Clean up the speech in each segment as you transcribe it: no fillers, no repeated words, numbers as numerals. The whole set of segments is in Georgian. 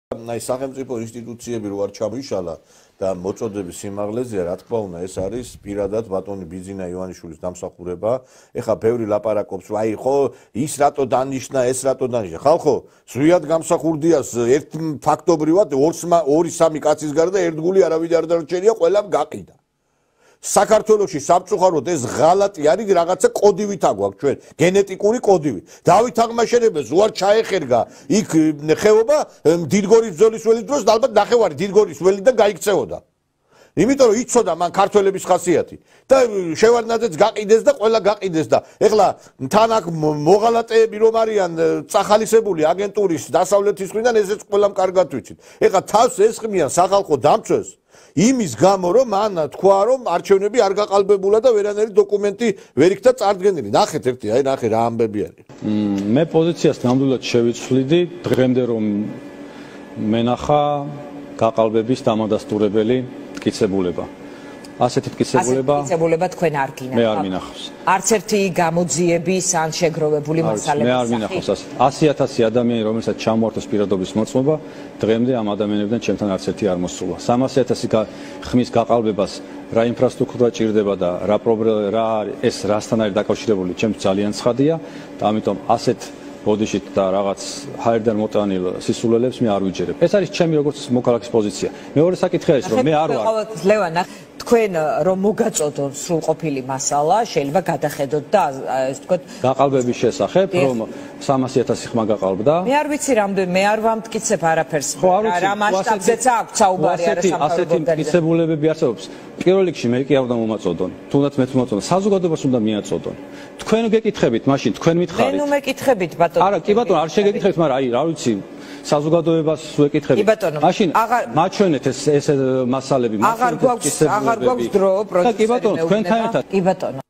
აი სახელმწიფო ინსტიტუციები რო არ ჩამოიშალა და მოწოდების სიმაღლეზეა, რა თქმა უნდა, ეს არის პირადად ბატონი ბიძინა ივანიშვილის დამსახურება. ეხა ბევრი ლაპარაკობს, რომ აი ხო ის რატო დანიშნა, ეს რატო დანიშნა. ხალხო, ზვიად გამსახურდიას ერთ ფაქტობრივად 2-3 კაცის გარდა ერთგული არავინ არ დარჩენია, ყველამ გაყიდა. საქართველოში სამწუხაროდ ეს ღალატი არის რაღაცა კოდივით აგვაქვს ჩვენ გენეტიკური კოდივით. დავით აღმაშენებელს უარ ჩაეხერგა იქ ხეობა დიდგორის ბრძოლის ველის დროს და ალბათ ნახევარი დიდგორის ველიდან გაიქცეოდა. იმიტომ რომ იცოდა მან ქართველების ხასიათი და შევარდნაძეც გაყიდეს და ყველა გაყიდეს და ეხლა თან აქ მოღალატეები რომ არიან წახალისებული აგენტურის დასავლეთის მხრიდან ესეც ყველამ კარგად ვიცით. ეხლა თავს ესხმიან სახალხო დამცვეს იმის გამო რომ მან თქვა რომ არჩევნები არ გაყალბებულა და ვერანაირი დოკუმენტი ვერ იქნა წარდგენილი. ნახეთ ერთი, აი ნახე რა ამბები არის. მე პოზიციას ნამდვილად შევიცვლიდი დღემდე რომ მენახა გაყალბების დამადასტურებელი მტკიცებულება. ასეთი მტკიცებულება თქვენ არ გინახავთ. მე არ მინახავს. არც ერთი გამოძიების ან შეგროვებული მასალების. მე არ მინახავს. 100,000 ადამიანი რომელსაც ჩამოართვეს პირადობის მოწმობა დღემდე ამ ადამიანებიდან ჩემთან არც ერთი არ მოსულა. 300,000 ხმის გაყალბებას რა ინფრასტრუქტურა ჭირდება და რა ეს რასთან არის დაკავშირებული ჩემს ძალიან ცხადია და ამიტომ ასეთ ბოდიშით და რაღაც ჰაერდან მოტანილ სისულელებს მე არ ვიჯერებ. ეს არის ჩემი როგორც მოქალაქის პოზიცია. მეორე საკითხი არის რომ მე არ ვარ. ლევან, თქვენ რომ მოგაწოდო სრულყოფილი მასალა, შეიძლება გადახედოთ და ეს თქვა გაყალბების შესახებ, რომ 300,000 ხმა გაყალბდა. მე არ ვიცი რამდენი, მე არ ვამტკიცებ არაფერს. რა მასშტაბზეც აქვს საუბარი არა სამყარო. ასეთი მტკიცებულებები არსებობს. პირველ რიგში მე კი არ უნდა მომაწოდონ. თუნდაც მეც მომაწოდონ. საზოგადოებას უნდა მიაწოდონ. თქვენ გეკითხებით, მაშინ თქვენ მითხარით. მე ნუ მეკითხებით ბატონო. არა, კი ბატონო, არ შეგეკითხებით, მაგრამ აი, რა ვიცი, საზოგადოებას ვეკითხებით. მაშინ მაჩვენეთ ეს მასალები, აღარ გვაქვს დრო პროცესში. კი ბატონო, თქვენთან ერთად. კი ბატონო.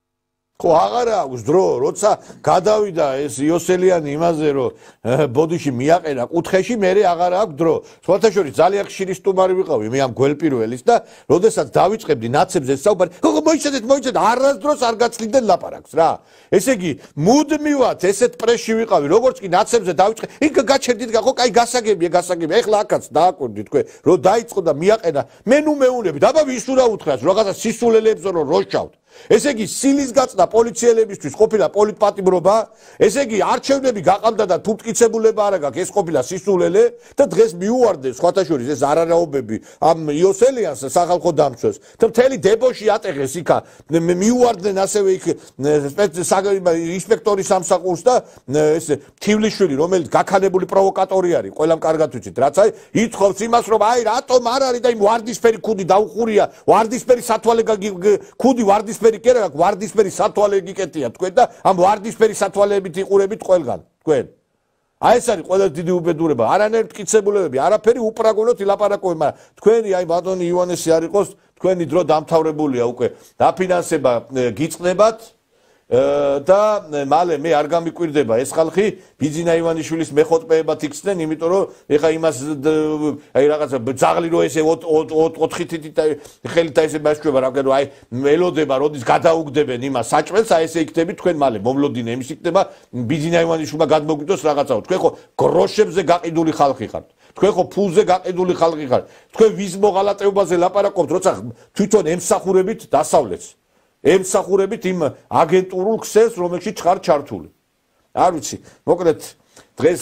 ხო, აღარ აქვს დრო, როცა გადავიდა ეს იოსელიანი იმაზე, რომ ბოდიში მიაყენა კუთხეში, მე აღარ აქვს დრო. სხვათა შორის ძალიან ხშირი სტუმარი ვიყავი მე ამ გველპირველის და როდესაც დავიწყებდი ნაცებზე საუბარი, ხო, მოიცადეთ, არასდროს არ გაცლიდან ლაპარაკს რა. ესე იგი, მუდმივად ესეთ პრესში ვიყავი, როგორც კი ნაცებზე დავიწყე, იქ გაჩერდით, ხო, კაი გასაგებია. ეხლა აქაც დააკვირდი თქვენ, რომ დაიწყო და მიაყენა, მე ნუ მეუნები, დაბა ვის უნდა უთხრას, რაღაცა სისულელებზე რომ როშავთ. ესე იგი სილის გაწდა პოლიციელებისთვის ყოფილა პოლიტპატიმრობა, ესე იგი არჩევნები გაყალბდა და თუ მტკიცებულება არ აქვს ეს ყოფილა სისულელე და დღეს მიუვარდეს სხვათა შორის ეს არარაობები ამ იოსელიანს სახალხო დამცვეს და მთელი დებოში ატეხეს იქა მიუვარდნენ ასევე იქ ინსპექტორი სამსახურს და ეს თივლიშვილი რომელიც გაქანებული პროვოკატორი არის ყველამ კარგად ვიცით რაც აი ითხოვს იმას რომ აი რატომ არ არის და იმ ვარდისფერი ქუდი დაუხურია ვარდისფერი სათვალე ქუდი ვარდისფერი კერა ვარდისფერი სათვალე გიკეთია თქვენ და ამ ვარდისფერი სათვალეებით იყურებით ყველგან თქვენ. აი ეს არის ყველა დიდი უბედურება. არანაირი მტკიცებულებები, არაფერი უპრაგონოთ ილაპარაკობენ, მაგრამ თქვენი აი ბატონი ივანესი არ იყოს, თქვენი დრო დამთავრებულია უკვე. დაფინანსება გიწყდებათ და მალე მე არ გამიკვირდება ეს ხალხი ბიძინა ივანიშვილის მეხოტბეებად იქცნენ, იმიტომ რომ ეხა იმას აი რაღაცა ძაღლი რო ესე 4 თითით ხელით აი ესე მასშტაბა რა აი მელოდება როდის გადაუგდებენ იმას საჭმელს აი ესე იქნები თქვენ მალე მომლოდინე იმის იქნება ბიძინა ივანიშვილმა გადმოგვიდოს რაღაცაო. თქვენ ხო გროშებზე გაყიდული ხალხი ხართ. თქვენ ხო ფულზე გაყიდული ხალხი ხართ. თქვენ ვის მოღალატეობაზე ლაპარაკობთ, როცა თვითონ ემსახურებით დასავლეთს. ემსახურებით იმ აგენტურულ ქსელს, რომელშიც ხარ ჩართული. არ ვიცი, მოკლედ დღეს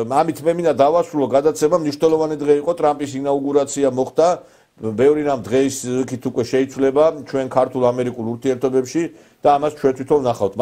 ამით მე მინდა დავასრულო გადაცემა, მნიშვნელოვანი დღე იყო, ტრამპის ინაუგურაცია მოხდა, ბევრი რამ დღეისით უკვე შეიცვლება ჩვენ ქართულ-ამერიკულ ურთიერთობებში და ამას ჩვენ თვითონ ვნახავთ.